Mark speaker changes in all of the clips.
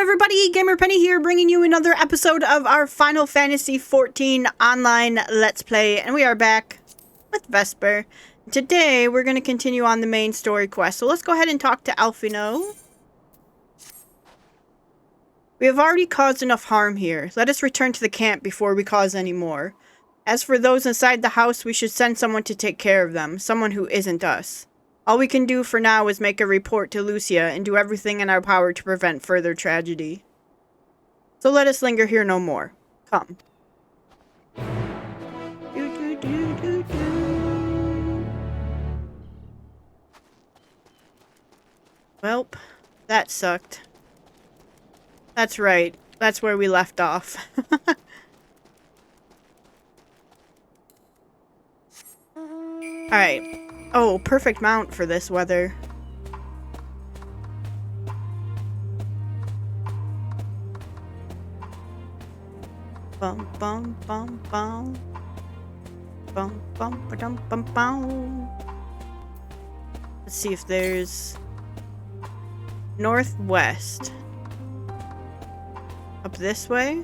Speaker 1: everybody, Gamer Penny here, bringing you another episode of our Final Fantasy XIV online Let's Play, and we are back with Vesper. Today, we're going to continue on the main story quest, so let's go ahead and talk to Alphino. We have already caused enough harm here. Let us return to the camp before we cause any more. As for those inside the house, we should send someone to take care of them, someone who isn't us. All we can do for now is make a report to Lucia and do everything in our power to prevent further tragedy. So let us linger here no more. Come. Welp, that sucked. That's right. That's where we left off. Alright. Oh, perfect mount for this weather. Bum bum bum bum. Bum bum ba-dum bum bum. Let's see if there's northwest. Up this way?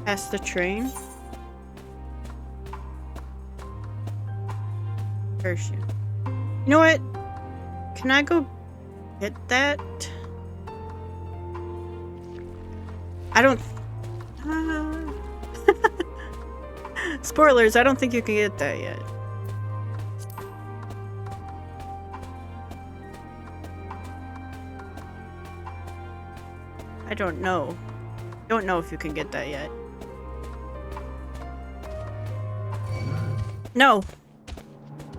Speaker 1: Past the train? Parachute. You know what? Can I go get that? I don't... Spoilers, I don't think you can get that yet. I don't know. Don't know if you can get that yet. No.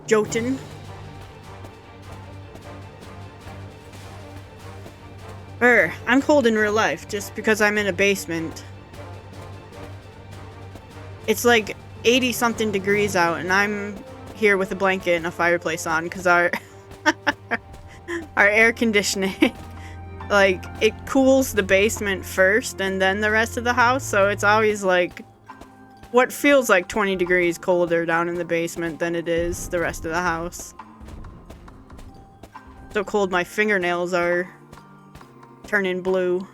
Speaker 1: Jotun. I'm cold in real life just because I'm in a basement. It's like 80 something degrees out and I'm here with a blanket and a fireplace on because our air conditioning like it cools the basement first and then the rest of the house, so it's always like what feels like 20 degrees colder down in the basement than it is the rest of the house. So cold my fingernails are turning blue.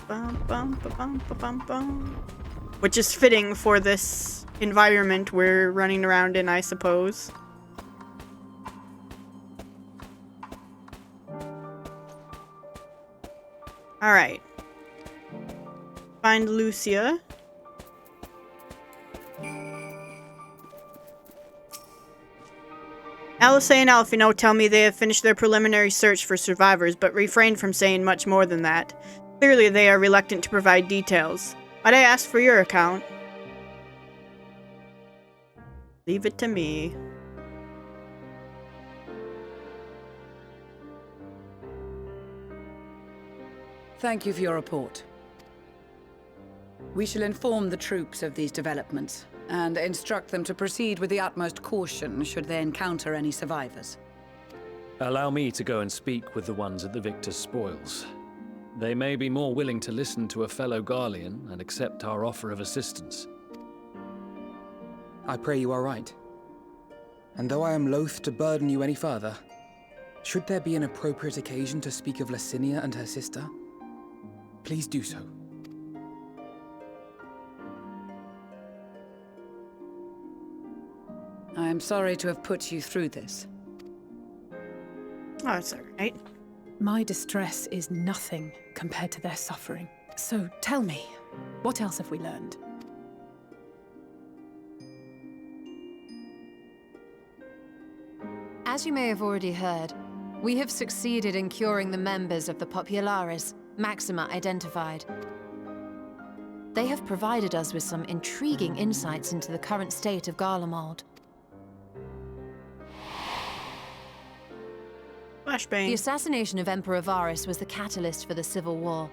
Speaker 1: Bum, bum, ba-bum, ba-bum, bum. Which is fitting for this environment we're running around in, I suppose. Alright. Find Lucia. Alice and Alphino tell me they have finished their preliminary search for survivors, but refrained from saying much more than that. Clearly they are reluctant to provide details. Might I ask for your account? Leave it to me.
Speaker 2: Thank you for your report. We shall inform the troops of these developments and instruct them to proceed with the utmost caution should they encounter any survivors.
Speaker 3: Allow me to go and speak with the ones at the victor's spoils. They may be more willing to listen to a fellow Garlean and accept our offer of assistance.
Speaker 4: I pray you are right. And though I am loath to burden you any further, should there be an appropriate occasion to speak of Lacinia and her sister, please do so.
Speaker 2: I am sorry to have put you through this.
Speaker 1: Oh, it's alright.
Speaker 5: My distress is nothing compared to their suffering. So tell me, what else have we learned?
Speaker 6: As you may have already heard, we have succeeded in curing the members of the Popularis, Maxima identified. They have provided us with some intriguing insights into the current state of Garlemald.
Speaker 1: Flashbang.
Speaker 6: The assassination of Emperor Varus was the catalyst for the civil war.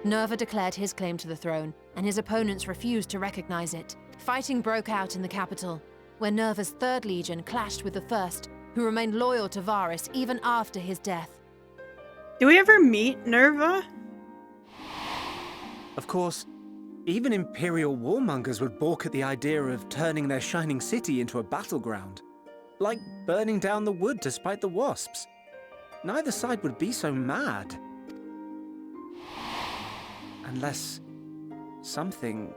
Speaker 6: Nerva declared his claim to the throne, and his opponents refused to recognize it. Fighting broke out in the capital, where Nerva's 3rd Legion clashed with the 1st, who remained loyal to Varus even after his death.
Speaker 1: Do we ever meet Nerva?
Speaker 4: Of course,
Speaker 7: Even Imperial warmongers would balk at the idea of turning their shining city into a battleground. Like burning down the wood to spite the wasps. Neither side would be so mad. Unless something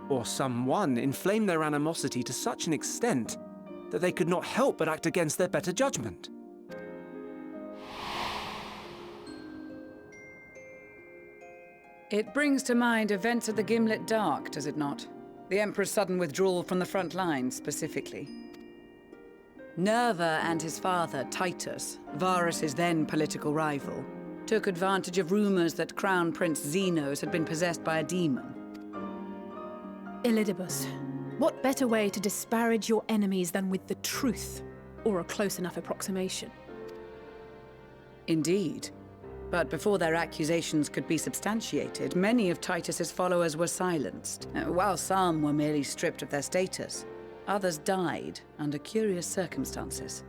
Speaker 7: or someone inflamed their animosity to such an extent that they could not help but act against their better judgment.
Speaker 2: It brings to mind events at the Gimlet Dark, does it not? The Emperor's sudden withdrawal from the front lines, specifically. Nerva and his father, Titus, Varus's then political rival, took advantage of rumors that Crown Prince Xenos had been possessed by a demon.
Speaker 5: Elidibus, what better way to disparage your enemies than with the truth, or a close enough approximation?
Speaker 2: Indeed. But before their accusations could be substantiated, many of Titus's followers were silenced. While some were merely stripped of their status, others died under curious circumstances.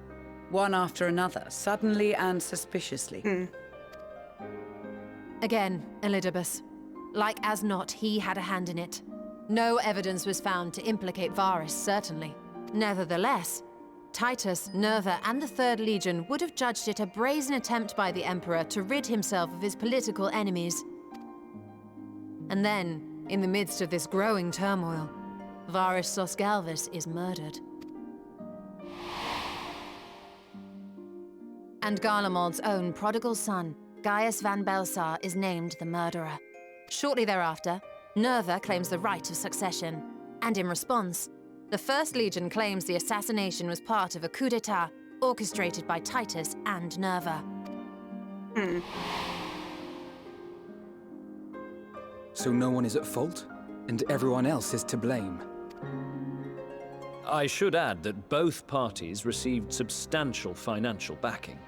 Speaker 2: One after another, suddenly and suspiciously.
Speaker 6: Again, Elidibus. Like as not, he had a hand in it. No evidence was found to implicate Varus, certainly. Nevertheless, Titus, Nerva, and the Third Legion would have judged it a brazen attempt by the Emperor to rid himself of his political enemies. And then, in the midst of this growing turmoil, Varus Sosgalvis is murdered. And Garlemald's own prodigal son, Gaius van Belsar, is named the murderer. Shortly thereafter, Nerva claims the right of succession, and in response, the First Legion claims the assassination was part of a coup d'etat orchestrated by Titus and Nerva.
Speaker 4: So no one is at fault, and everyone else is to blame.
Speaker 3: I should add that both parties received substantial financial backing,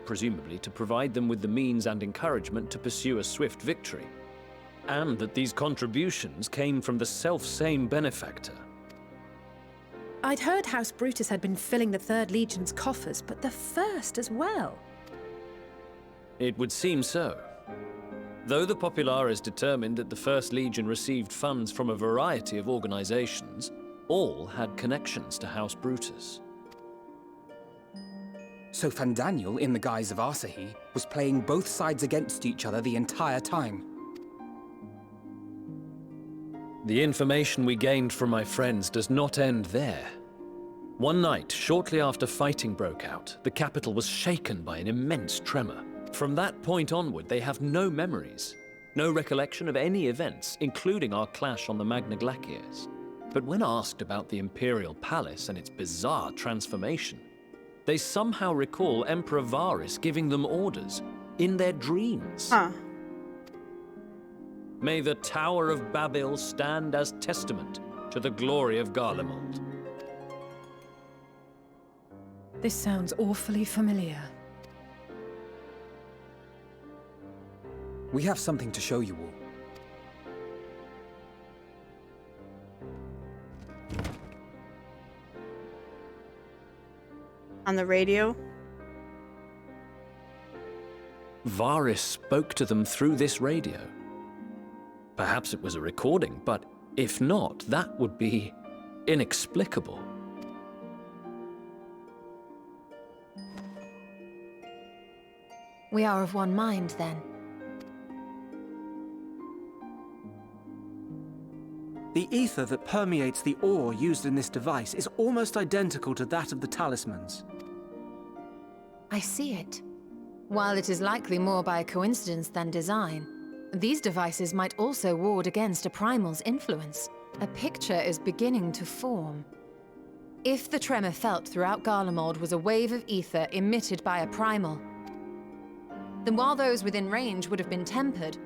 Speaker 3: presumably to provide them with the means and encouragement to pursue a swift victory, and that these contributions came from the self-same benefactor.
Speaker 5: I'd heard House Brutus had been filling the Third Legion's coffers, but the First as well.
Speaker 3: It would seem so. Though the Populares determined that the First Legion received funds from a variety of organizations, all had connections to House Brutus.
Speaker 4: So Fandaniel, in the guise of Asahi, was playing both sides against each other the entire time.
Speaker 3: The information we gained from my friends does not end there. One night, shortly after fighting broke out, the capital was shaken by an immense tremor. From that point onward, they have no memories, no recollection of any events, including our clash on the Magna Glaciers. But when asked about the Imperial Palace and its bizarre transformation, they somehow recall Emperor Varus giving them orders in their dreams. May the Tower of Babel stand as testament to the glory of Garlemald.
Speaker 5: This sounds awfully familiar.
Speaker 4: We have something to show you all.
Speaker 1: On the radio?
Speaker 3: Varus spoke to them through this radio. Perhaps it was a recording, but if not, that would be inexplicable.
Speaker 6: We are of one mind, then.
Speaker 7: The ether that permeates the ore used in this device is almost identical to that of the talismans.
Speaker 6: I see it. While it is likely more by coincidence than design, these devices might also ward against a primal's influence. A picture is beginning to form. If the tremor felt throughout Garlemald was a wave of ether emitted by a primal, then while those within range would have been tempered,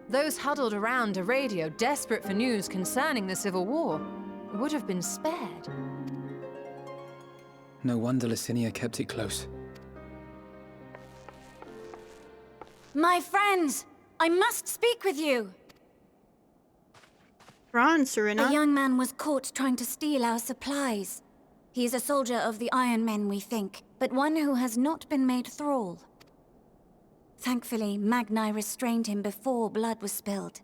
Speaker 6: those huddled around a radio desperate for news concerning the Civil War would have been spared.
Speaker 4: No wonder Licinia kept it close.
Speaker 8: My friends! I must speak with you!
Speaker 1: Ron, Serena.
Speaker 8: A young man was caught trying to steal our supplies. He is a soldier of the Iron Men, we think, but one who has not been made thrall. Thankfully, Magni restrained him before blood was spilled.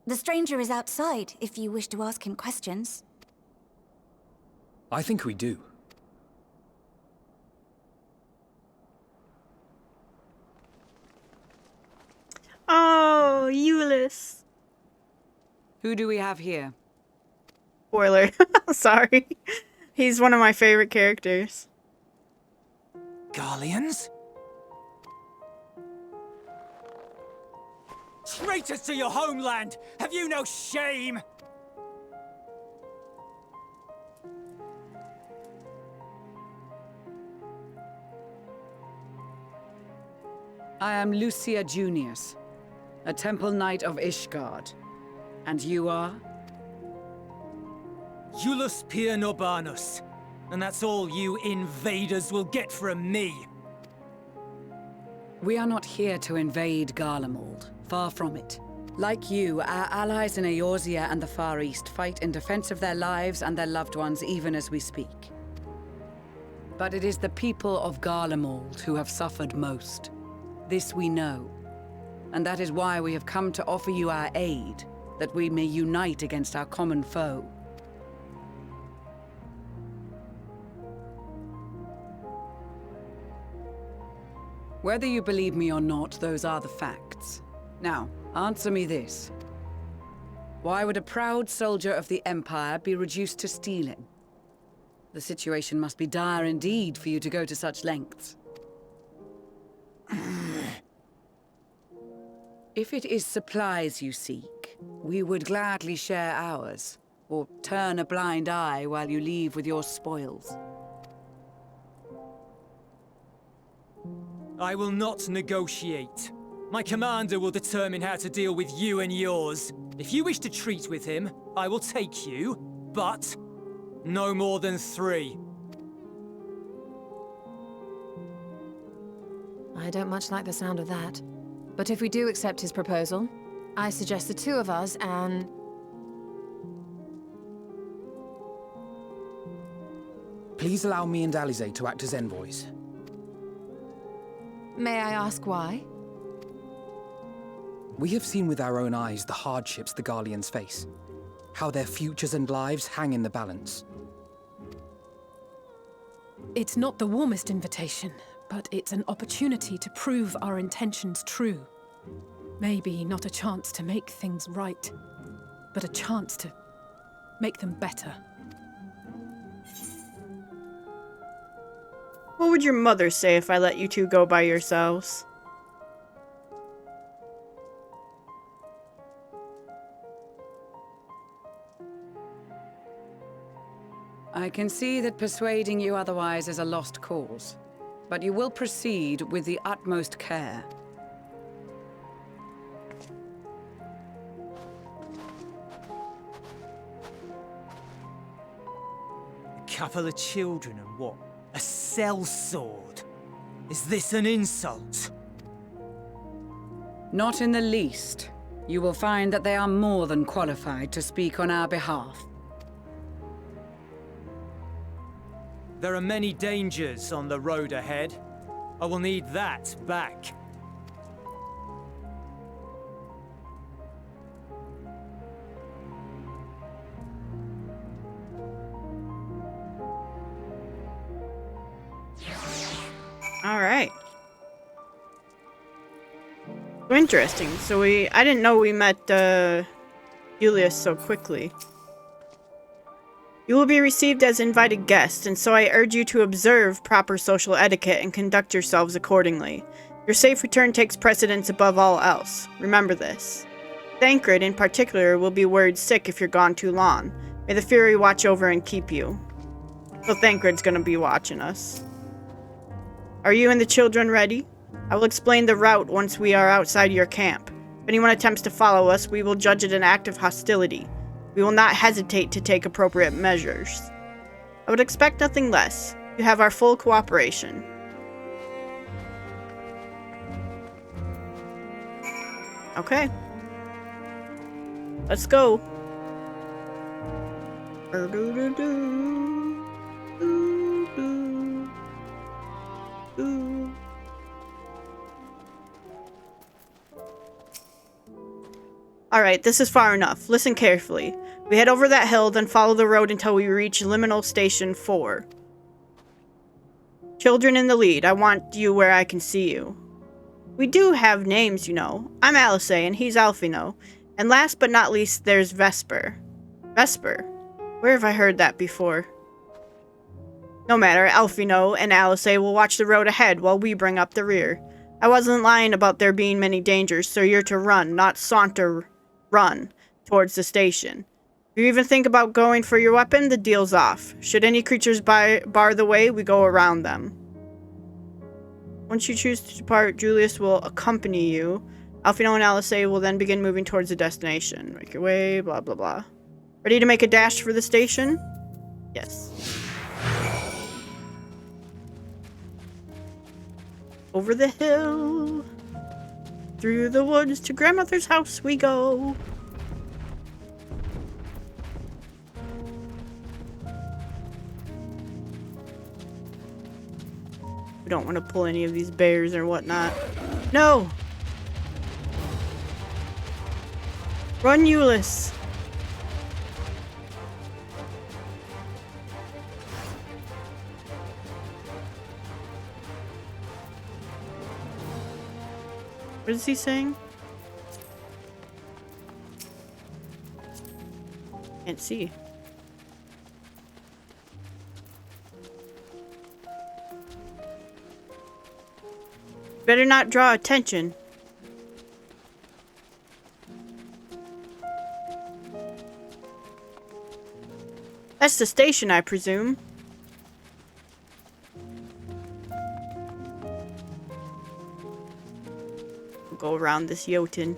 Speaker 8: The stranger is outside, if you wish to ask him questions.
Speaker 4: I think we do.
Speaker 1: Oh, Euless.
Speaker 2: Who do we have here?
Speaker 1: Spoiler. Sorry. He's one of my favorite characters.
Speaker 7: Garleans? Traitors to your homeland! Have you no shame?
Speaker 2: I am Lucia Junius, a Temple Knight of Ishgard. And you are?
Speaker 7: Iulus Pier Norbanus. And that's all you invaders will get from me.
Speaker 2: We are not here to invade Garlemald. Far from it. Like you, our allies in Eorzea and the Far East fight in defense of their lives and their loved ones even as we speak. But it is the people of Garlemald who have suffered most. This we know. And that is why we have come to offer you our aid, that we may unite against our common foe. Whether you believe me or not, those are the facts. Now, answer me this. Why would a proud soldier of the Empire be reduced to stealing? The situation must be dire indeed for you to go to such lengths. If it is supplies you seek, we would gladly share ours, or turn a blind eye while you leave with your spoils.
Speaker 7: I will not negotiate. My commander will determine how to deal with you and yours. If you wish to treat with him, I will take you, but no more than 3.
Speaker 6: I don't much like the sound of that. But if we do accept his proposal, I suggest the 2 of us and...
Speaker 4: Please allow me and Alize to act as envoys.
Speaker 6: May I ask why?
Speaker 4: We have seen with our own eyes the hardships the Garleans face. How their futures and lives hang in the balance.
Speaker 5: It's not the warmest invitation, but it's an opportunity to prove our intentions true. Maybe not a chance to make things right, but a chance to make them better.
Speaker 1: What would your mother say if I let you 2 go by yourselves?
Speaker 2: I can see that persuading you otherwise is a lost cause, but you will proceed with the utmost care.
Speaker 7: A couple of children and what? A sellsword? Is this an insult?
Speaker 2: Not in the least. You will find that they are more than qualified to speak on our behalf.
Speaker 7: There are many dangers on the road ahead. I will need that back.
Speaker 1: Alright. So interesting. So I didn't know we met Julius so quickly. You will be received as invited guests, and so I urge you to observe proper social etiquette and conduct yourselves accordingly. Your safe return takes precedence above all else. Remember this. Thancred, in particular, will be worried sick if you're gone too long. May the Fury watch over and keep you. So Thancred's gonna be watching us. Are you and the children ready? I will explain the route once we are outside your camp. If anyone attempts to follow us, we will judge it an act of hostility. We will not hesitate to take appropriate measures. I would expect nothing less. You have our full cooperation. Okay. Let's go. Alright, this is far enough. Listen carefully. We head over that hill, then follow the road until we reach Liminal Station 4. Children in the lead. I want you where I can see you. We do have names, you know. I'm Alice, and he's Alfino. And last but not least, there's Vesper. Vesper? Where have I heard that before? No matter, Alfino and Alice will watch the road ahead while we bring up the rear. I wasn't lying about there being many dangers, so you're to run, not saunter, run, towards the station. If you even think about going for your weapon, the deal's off. Should any creatures bar the way, we go around them. Once you choose to depart, Julius will accompany you. Alfino and Alice will then begin moving towards the destination. Make your way, blah, blah, blah. Ready to make a dash for the station? Yes. Over the hill, through the woods to grandmother's house we go. We don't want to pull any of these bears or whatnot. No! Run, Euless! What is he saying? Can't see. Better not draw attention. That's the station, I presume. Go around this Jotun.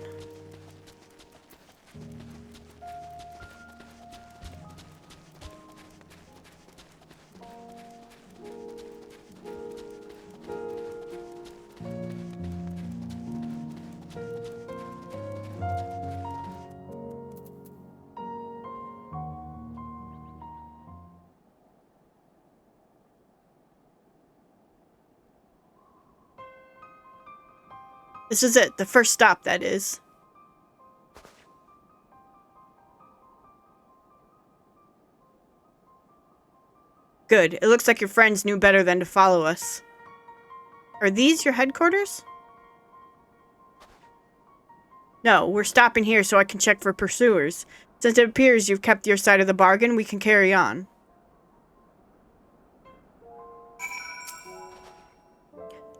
Speaker 1: This is it, the first stop, that is. Good. It looks like your friends knew better than to follow us. Are these your headquarters? No, we're stopping here so I can check for pursuers. Since it appears you've kept your side of the bargain, we can carry on.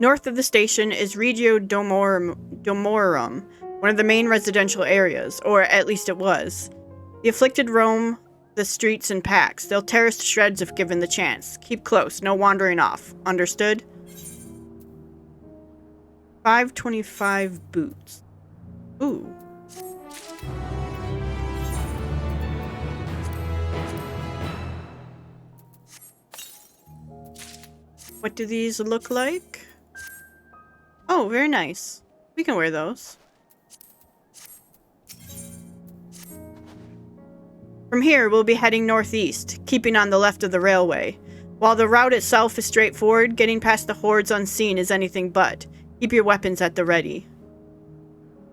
Speaker 1: North of the station is Regio Domorum, one of the main residential areas, or at least it was. The afflicted roam the streets in packs. They'll tear us to shreds if given the chance. Keep close, no wandering off. Understood? 525 boots. Ooh. What do these look like? Oh, very nice. We can wear those. From here, we'll be heading northeast, keeping on the left of the railway. While the route itself is straightforward, getting past the hordes unseen is anything but. Keep your weapons at the ready.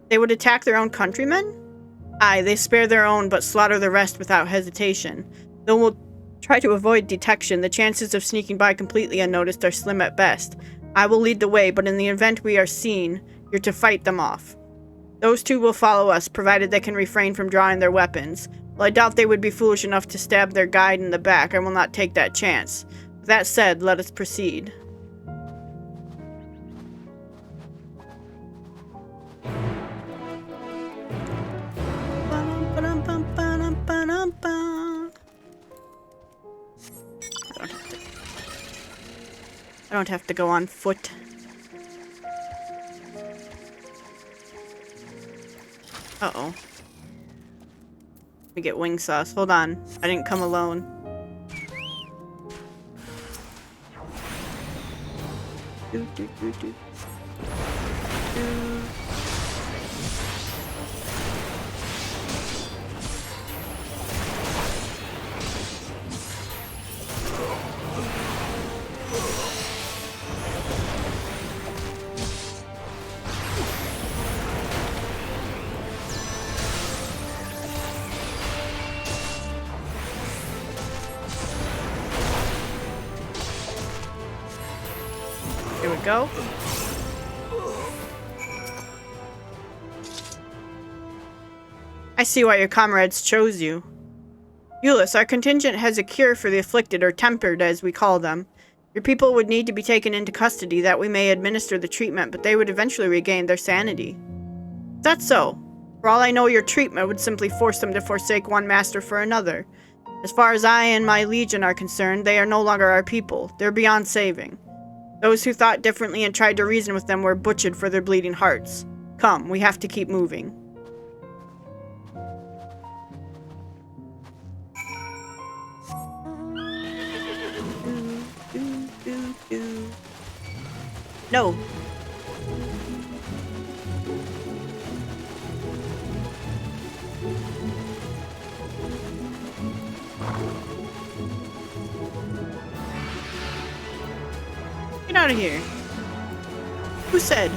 Speaker 1: They would attack their own countrymen? Aye, they spare their own but slaughter the rest without hesitation. Though we'll try to avoid detection, the chances of sneaking by completely unnoticed are slim at best. I will lead the way, but in the event we are seen, you're to fight them off. Those two will follow us, provided they can refrain from drawing their weapons. Well, I doubt they would be foolish enough to stab their guide in the back. I will not take that chance. With that said, let us proceed. I don't have to go on foot. Uh-oh. Let me get wing sauce. Hold on. I didn't come alone. Do, do, do, do. Do. Here we go. I see why your comrades chose you. Euless, our contingent has a cure for the afflicted, or tempered as we call them. Your people would need to be taken into custody that we may administer the treatment, but they would eventually regain their sanity. That's so. For all I know, your treatment would simply force them to forsake one master for another. As far as I and my legion are concerned, they are no longer our people. They're beyond saving. Those who thought differently and tried to reason with them were butchered for their bleeding hearts. Come, we have to keep moving. No. Get out of here. Who said?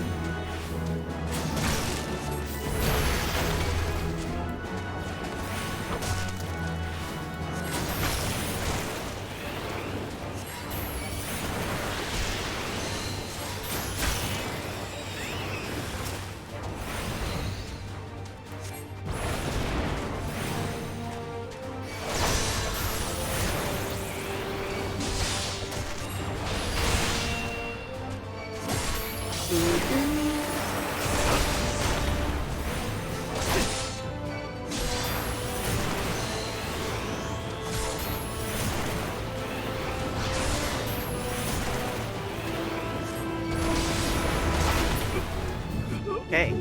Speaker 1: Okay.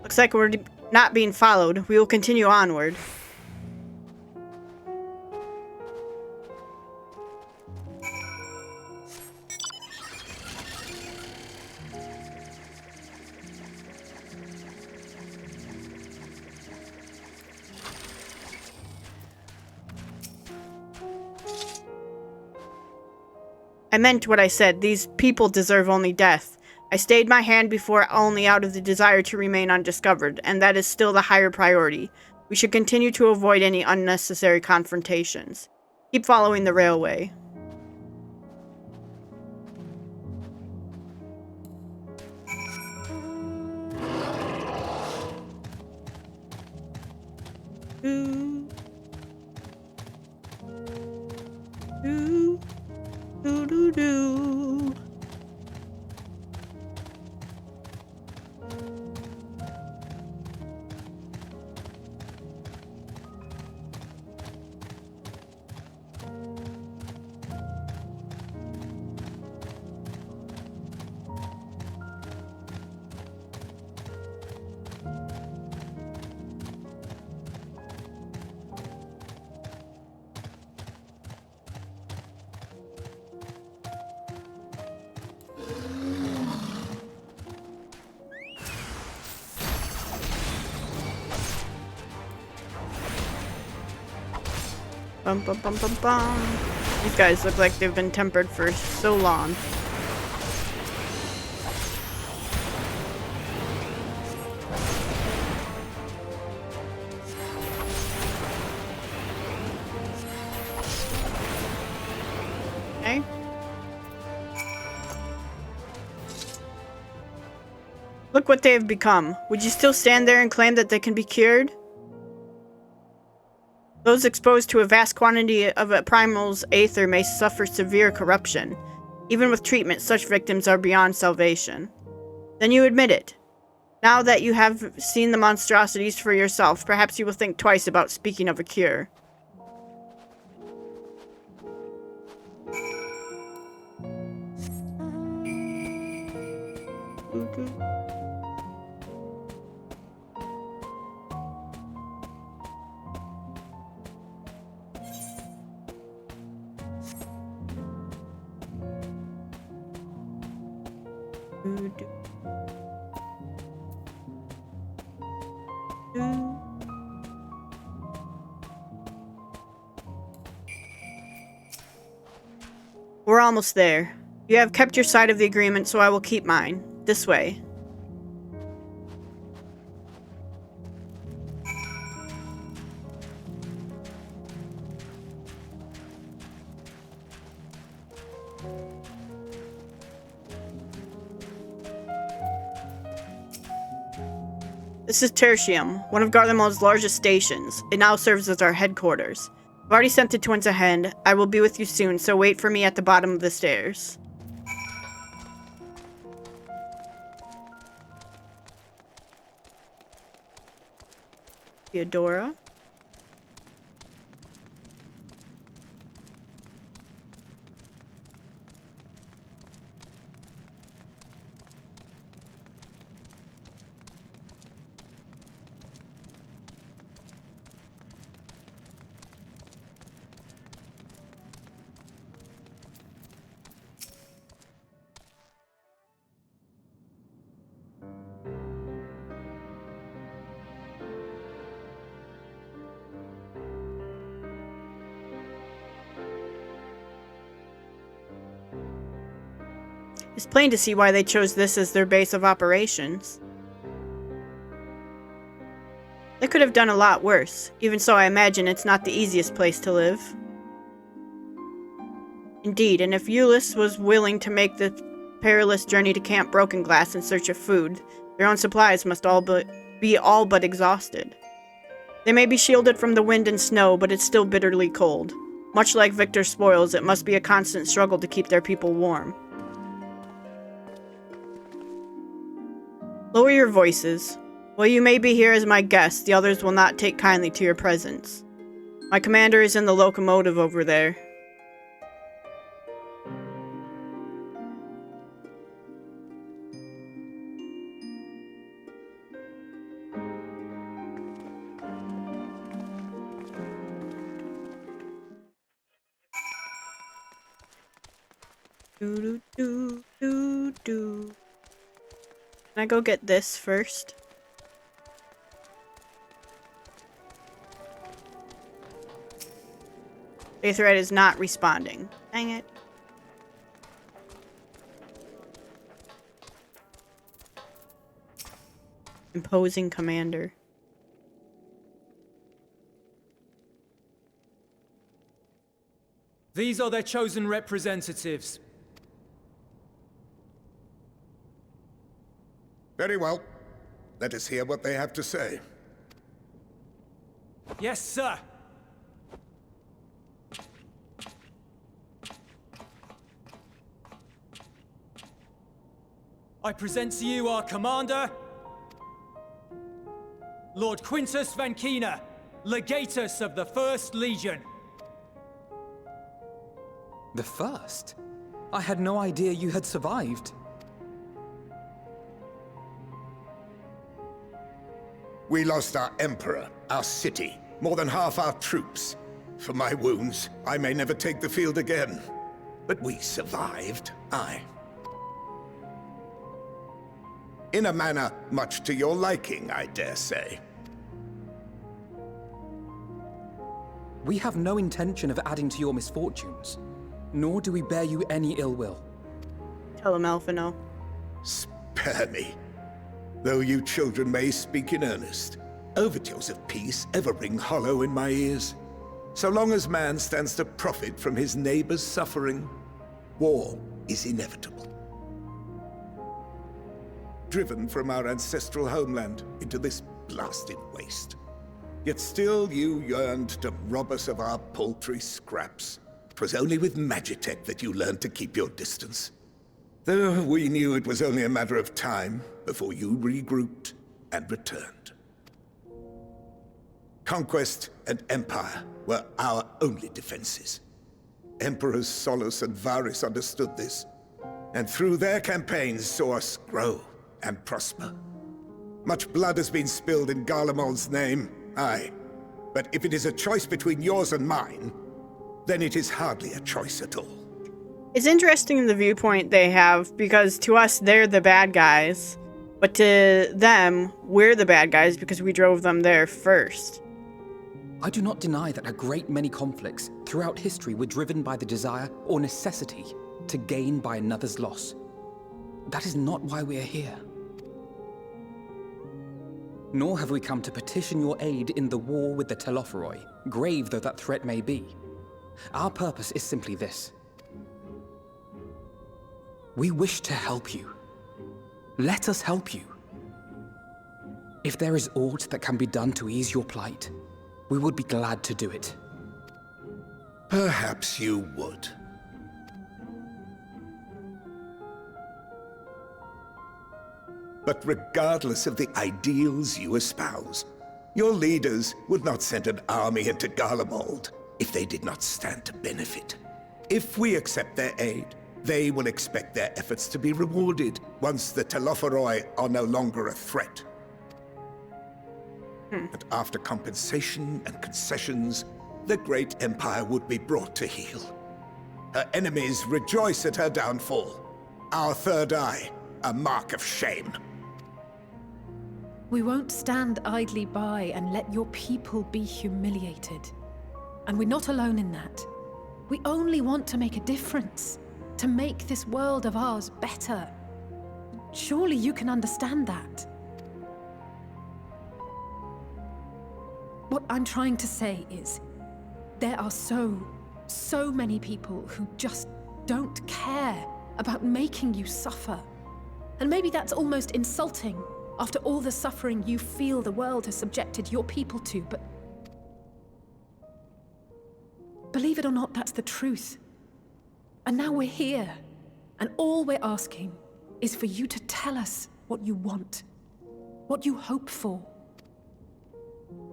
Speaker 1: Looks like we're not being followed. We will continue onward. I meant what I said. These people deserve only death. I stayed my hand before only out of the desire to remain undiscovered, and that is still the higher priority. We should continue to avoid any unnecessary confrontations. Keep following the railway. Ooh. Ooh. Do do do. Bum bum bum bum bum. These guys look like they've been tempered for so long. Okay. Look what they have become. Would you still stand there and claim that they can be cured? Those exposed to a vast quantity of a primal's aether may suffer severe corruption. Even with treatment, such victims are beyond salvation. Then you admit it. Now that you have seen the monstrosities for yourself, perhaps you will think twice about speaking of a cure. We're almost there. You have kept your side of the agreement, so I will keep mine. This way. This is Tertium, one of Garlemald's largest stations. It now serves as our headquarters. I've already sent the twins ahead. I will be with you soon, so wait for me at the bottom of the stairs. Theodora. It's plain to see why they chose this as their base of operations. They could have done a lot worse. Even so, I imagine it's not the easiest place to live. Indeed, and if Euless was willing to make the perilous journey to Camp Broken Glass in search of food, their own supplies must be all but exhausted. They may be shielded from the wind and snow, but it's still bitterly cold. Much like Victor's spoils, it must be a constant struggle to keep their people warm. Lower your voices. While you may be here as my guest, the others will not take kindly to your presence. My commander is in the locomotive over there. Do do do do. Can I go get this first? Aetherite is not responding. Dang it. Imposing commander.
Speaker 9: These are their chosen representatives.
Speaker 10: Very well. Let us hear what they have to say.
Speaker 9: Yes, sir. I present to you our commander, Lord Quintus Valentina, Legatus of the 1st Legion.
Speaker 4: The first? I had no idea you had survived.
Speaker 10: We lost our Emperor, our city, more than half our troops. For my wounds, I may never take the field again. But we survived, aye. In a manner much to your liking, I dare say.
Speaker 4: We have no intention of adding to your misfortunes, nor do we bear you any ill will.
Speaker 1: Tell him, Alphino.
Speaker 10: Spare me. Though you children may speak in earnest, overtures of peace ever ring hollow in my ears. So long as man stands to profit from his neighbor's suffering, war is inevitable. Driven from our ancestral homeland into this blasted waste. Yet still you yearned to rob us of our paltry scraps. 'Twas only with Magitech that you learned to keep your distance. Though we knew it was only a matter of time before you regrouped and returned. Conquest and Empire were our only defenses. Emperors Solus and Varys understood this, and through their campaigns saw us grow and prosper. Much blood has been spilled in Garlemald's name, aye. But if it is a choice between yours and mine, then it is hardly a choice at all.
Speaker 1: It's interesting the viewpoint they have, because to us, they're the bad guys. But to them, we're the bad guys because we drove them there first.
Speaker 4: I do not deny that a great many conflicts throughout history were driven by the desire or necessity to gain by another's loss. That is not why we are here. Nor have we come to petition your aid in the war with the Telophoroi, grave though that threat may be. Our purpose is simply this: We wish to help you. Let us help you. If there is aught that can be done to ease your plight, we would be glad to do it.
Speaker 10: Perhaps you would. But regardless of the ideals you espouse, your leaders would not send an army into Garlemald if they did not stand to benefit. If we accept their aid, they will expect their efforts to be rewarded once the Telophoroi are no longer a threat. And after compensation and concessions, the great empire would be brought to heel. Her enemies rejoice at her downfall. Our third eye, a mark of shame.
Speaker 5: We won't stand idly by and let your people be humiliated. And we're not alone in that. We only want to make a difference, to make this world of ours better. Surely you can understand that. What I'm trying to say is, there are so many people who just don't care about making you suffer. And maybe that's almost insulting after all the suffering you feel the world has subjected your people to, but believe it or not, that's the truth. And now we're here, and all we're asking is for you to tell us what you want, what you hope for.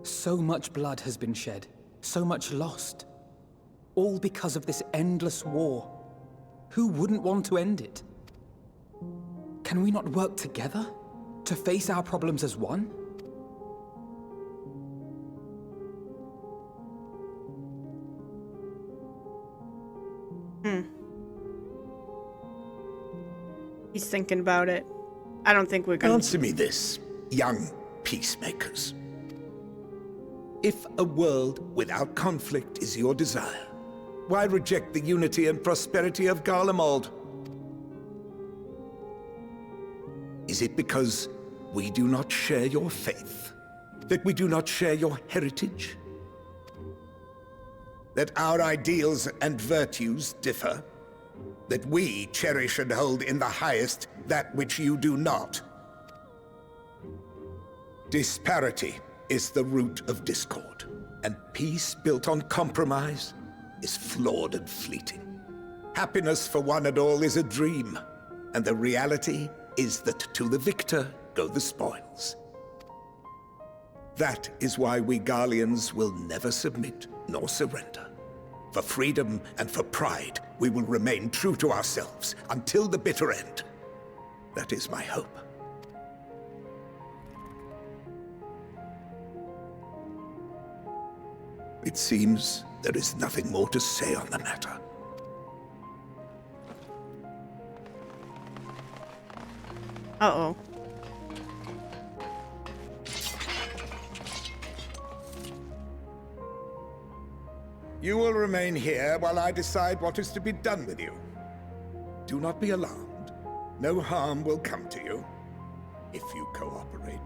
Speaker 4: So much blood has been shed, so much lost. All because of this endless war. Who wouldn't want to end it? Can we not work together to face our problems as one?
Speaker 1: He's thinking about it. I don't think we're gonna...
Speaker 10: Answer me this, young peacemakers. If a world without conflict is your desire, why reject the unity and prosperity of Garlemald? Is it because we do not share your faith? That we do not share your heritage? That our ideals and virtues differ? That we cherish and hold in the highest that which you do not? Disparity is the root of discord, and peace built on compromise is flawed and fleeting. Happiness for one and all is a dream, and the reality is that to the victor go the spoils. That is why we Garleans will never submit nor surrender. For freedom and for pride, we will remain true to ourselves until the bitter end. That is my hope. It seems there is nothing more to say on the matter.
Speaker 1: Uh-oh.
Speaker 10: You will remain here while I decide what is to be done with you. Do not be alarmed. No harm will come to you if you cooperate.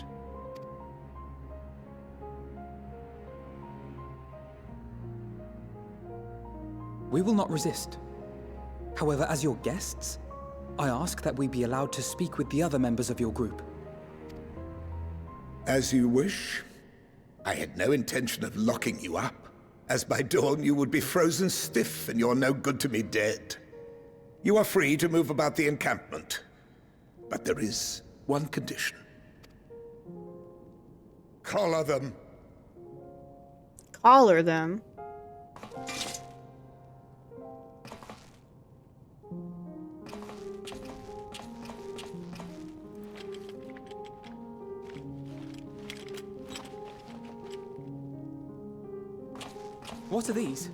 Speaker 4: We will not resist. However, as your guests, I ask that we be allowed to speak with the other members of your group.
Speaker 10: As you wish. I had no intention of locking you up, as by dawn you would be frozen stiff and you're no good to me dead. You are free to move about the encampment, but there is one condition. Collar them.
Speaker 1: Collar them?
Speaker 4: What are these?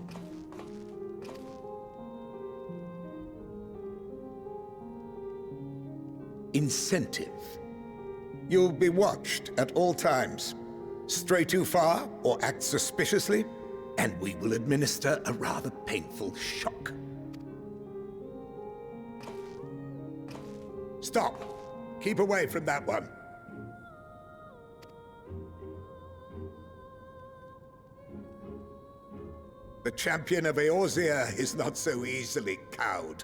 Speaker 10: Incentive. You'll be watched at all times. Stray too far or act suspiciously, and we will administer a rather painful shock. Stop! Keep away from that one. The champion of Eorzea is not so easily cowed.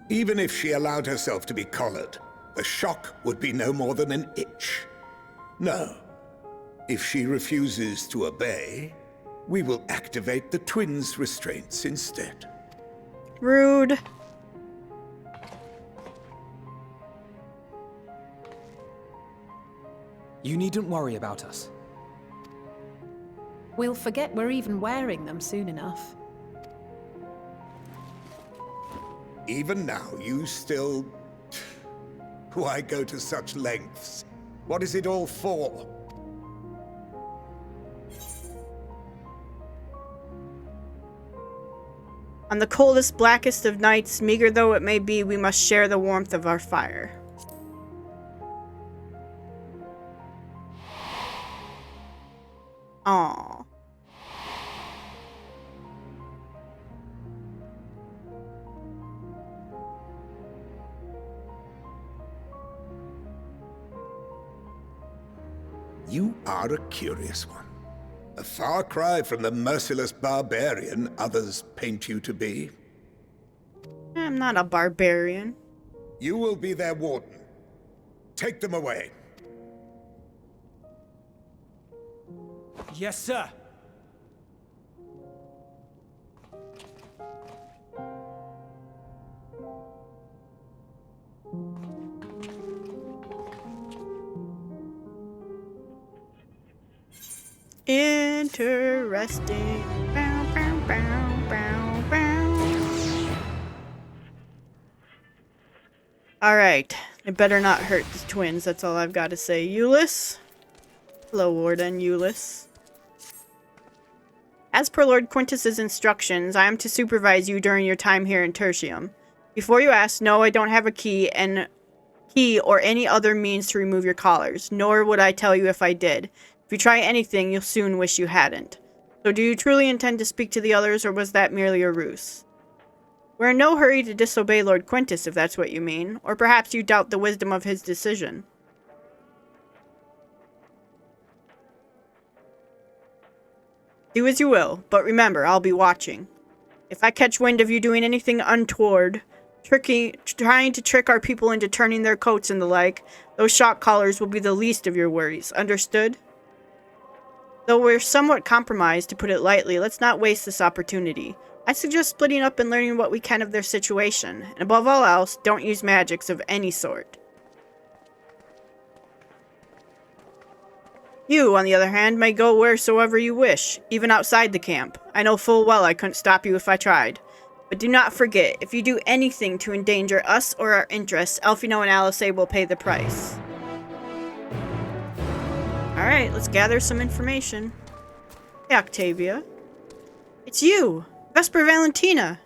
Speaker 10: Even if she allowed herself to be collared, the shock would be no more than an itch. No. If she refuses to obey, we will activate the twins' restraints instead.
Speaker 1: Rude.
Speaker 4: You needn't worry about us.
Speaker 5: We'll forget we're even wearing them soon enough.
Speaker 10: Even now, you still... Why go to such lengths? What is it all for?
Speaker 1: On the coldest, blackest of nights, meager though it may be, we must share the warmth of our fire. Aww.
Speaker 10: You are a curious one. A far cry from the merciless barbarian others paint you to be.
Speaker 1: I'm not a barbarian.
Speaker 10: You will be their warden. Take them away.
Speaker 9: Yes, sir.
Speaker 1: Interesting. Bow, bow, bow, bow, bow. Alright. It better not hurt the twins, that's all I've got to say. Euless? Hello, Warden Euless. As per Lord Quintus's instructions, I am to supervise you during your time here in Tertium. Before you ask, no, I don't have a key or any other means to remove your collars, nor would I tell you if I did. If you try anything, you'll soon wish you hadn't. So do you truly intend to speak to the others, or was that merely a ruse? We're in no hurry to disobey Lord Quintus, if that's what you mean, or perhaps you doubt the wisdom of his decision. Do as you will, but remember, I'll be watching. If I catch wind of you doing anything untoward, trying to trick our people into turning their coats and the like, those shock collars will be the least of your worries. Understood? Though we're somewhat compromised, to put it lightly, let's not waste this opportunity. I suggest splitting up and learning what we can of their situation, and above all else, don't use magics of any sort. You, on the other hand, may go wheresoever you wish, even outside the camp. I know full well I couldn't stop you if I tried. But do not forget, if you do anything to endanger us or our interests, Elfino and Alice will pay the price. Alright, let's gather some information. Hey, Octavia. It's you! Vesper Valentina!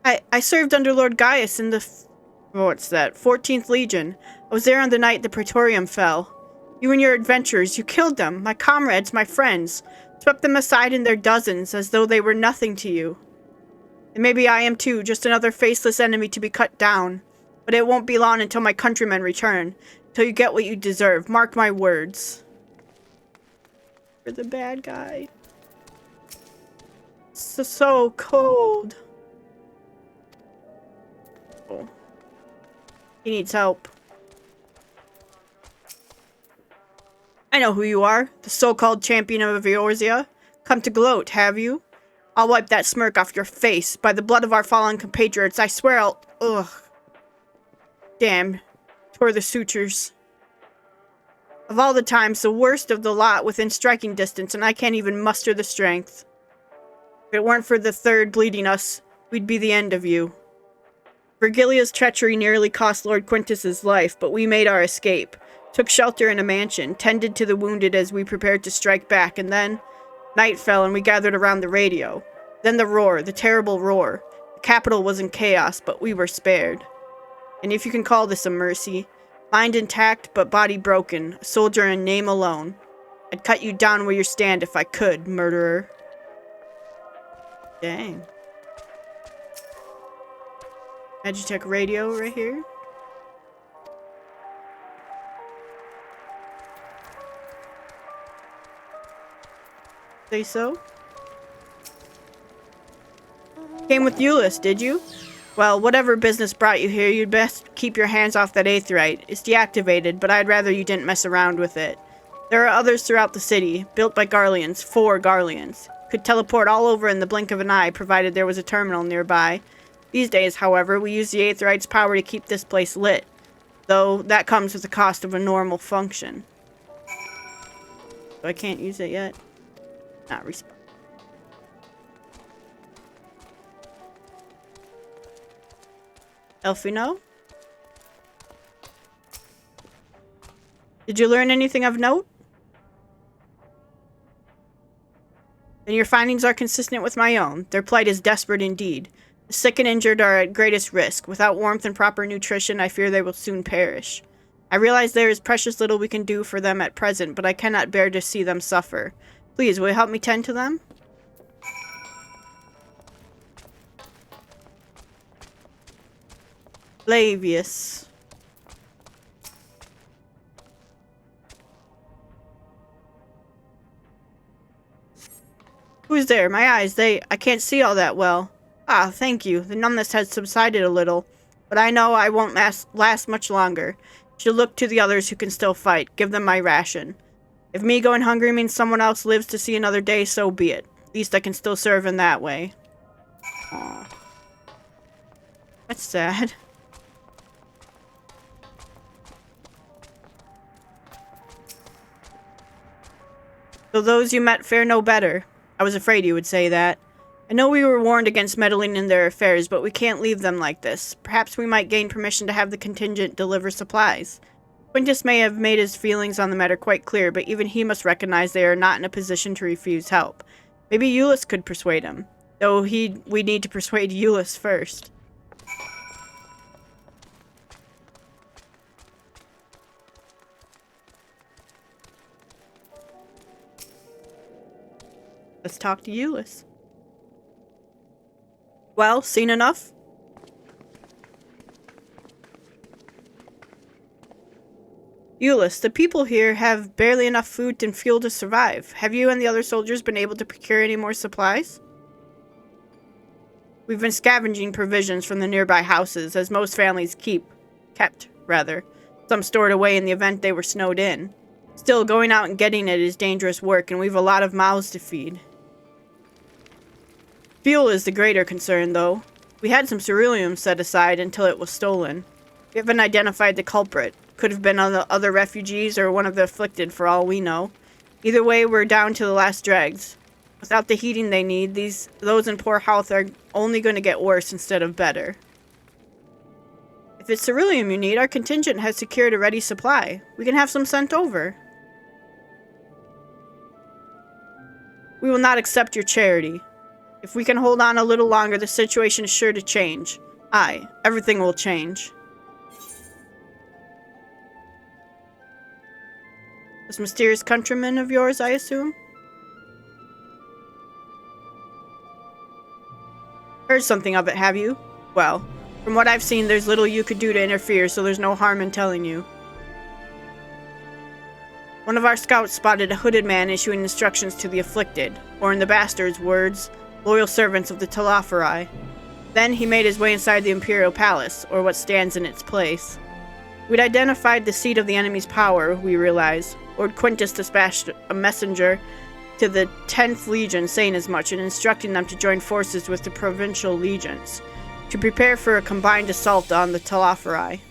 Speaker 1: I served under Lord Gaius in the... what's that? 14th Legion. I was there on the night the Praetorium fell. You and your adventurers, you killed them, my comrades, my friends. Swept them aside in their dozens, as though they were nothing to you. And maybe I am too, just another faceless enemy to be cut down. But it won't be long until my countrymen return. Till you get what you deserve. Mark my words. You're the bad guy. So cold. Oh. He needs help. I know who you are. The so-called champion of Eorzea. Come to gloat, have you? I'll wipe that smirk off your face. By the blood of our fallen compatriots, I swear I'll... Ugh. Damn. Tore the sutures. Of all the times, the worst of the lot within striking distance, and I can't even muster the strength. If it weren't for the third bleeding us, we'd be the end of you. Virgilia's treachery nearly cost Lord Quintus's life, but we made our escape. Took shelter in a mansion, tended to the wounded as we prepared to strike back, and then... night fell and we gathered around the radio. Then the roar, the terrible roar. The capital was in chaos, but we were spared. And if you can call this a mercy, mind intact but body broken, a soldier in name alone. I'd cut you down where you stand if I could, murderer. Dang. Magitech radio right here. Say so? Came with Euless, did you? Well, whatever business brought you here, you'd best keep your hands off that aetheryte. It's deactivated, but I'd rather you didn't mess around with it. There are others throughout the city, built by Garleans, 4 Garleans. Could teleport all over in the blink of an eye, provided there was a terminal nearby. These days, however, we use the aetheryte's power to keep this place lit. Though, that comes with the cost of a normal function. So I can't use it yet? Not respond. Elfino? Did you learn anything of note? Then your findings are consistent with my own. Their plight is desperate indeed. The sick and injured are at greatest risk. Without warmth and proper nutrition, I fear they will soon perish. I realize there is precious little we can do for them at present, but I cannot bear to see them suffer. Please, will you help me tend to them? Flavius. Who's there? My eyes, I can't see all that well. Ah, thank you. The numbness has subsided a little, but I know I won't last much longer. Should look to the others who can still fight. Give them my ration. If me going hungry means someone else lives to see another day, so be it. At least I can still serve in that way. Aww. That's sad. So those you met fare no better. I was afraid you would say that. I know we were warned against meddling in their affairs, but we can't leave them like this. Perhaps we might gain permission to have the contingent deliver supplies. Quintus may have made his feelings on the matter quite clear, but even he must recognize they are not in a position to refuse help. Maybe Euless could persuade him, though we need to persuade Euless first. Let's talk to Euless. Well, seen enough? Euless, the people here have barely enough food and fuel to survive. Have you and the other soldiers been able to procure any more supplies? We've been scavenging provisions from the nearby houses, as most families kept, some stored away in the event they were snowed in. Still, going out and getting it is dangerous work, and we've a lot of mouths to feed. Fuel is the greater concern, though. We had some ceruleum set aside until it was stolen. We haven't identified the culprit. Could have been other refugees or one of the afflicted, for all we know. Either way, we're down to the last dregs. Without the heating they need, those in poor health are only going to get worse instead of better. If it's ceruleum you need, our contingent has secured a ready supply. We can have some sent over. We will not accept your charity. If we can hold on a little longer, the situation is sure to change. Aye, everything will change. This mysterious countryman of yours, I assume? Heard something of it, have you? Well, from what I've seen, there's little you could do to interfere, so there's no harm in telling you. One of our scouts spotted a hooded man issuing instructions to the afflicted, or in the bastard's words, loyal servants of the Telophori. Then he made his way inside the Imperial Palace, or what stands in its place. We'd identified the seat of the enemy's power, we realized. Lord Quintus dispatched a messenger to the 10th Legion saying as much and instructing them to join forces with the provincial legions to prepare for a combined assault on the Telophori.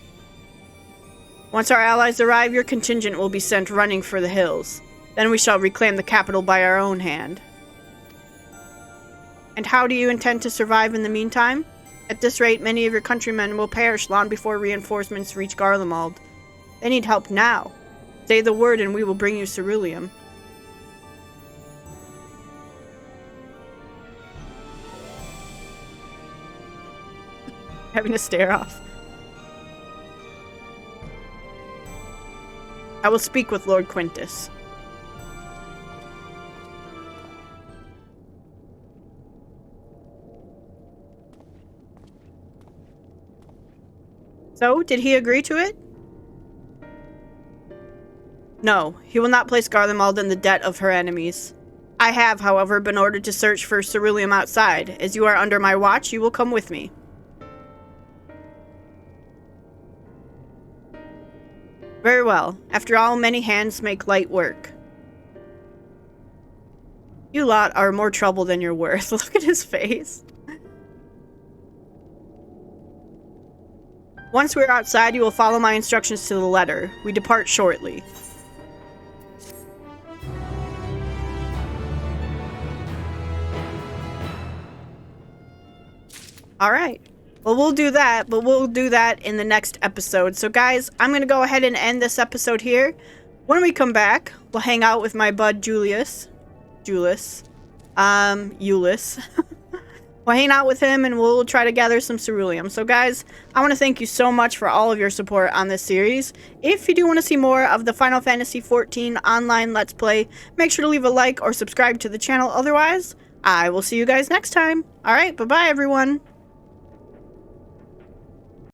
Speaker 1: Once our allies arrive, your contingent will be sent running for the hills. Then we shall reclaim the capital by our own hand. And how do you intend to survive in the meantime? At this rate, many of your countrymen will perish long before reinforcements reach Garlemald. They need help now. Say the word and we will bring you ceruleum. Having a stare off. I will speak with Lord Quintus. So, did he agree to it? No, he will not place Garlemald in the debt of her enemies. I have, however, been ordered to search for ceruleum outside. As you are under my watch, you will come with me. Very well. After all, many hands make light work. You lot are more trouble than you're worth. Look at his face. Once we're outside, you will follow my instructions to the letter. We depart shortly. Alright. Well, we'll do that, but we'll do that in the next episode. So, guys, I'm going to go ahead and end this episode here. When we come back, we'll hang out with my bud Julius. Eulis. We'll hang out with him and we'll try to gather some ceruleum. So guys, I want to thank you so much for all of your support on this series. If you do want to see more of the Final Fantasy XIV online Let's Play, make sure to leave a like or subscribe to the channel. Otherwise, I will see you guys next time. Alright, bye-bye everyone.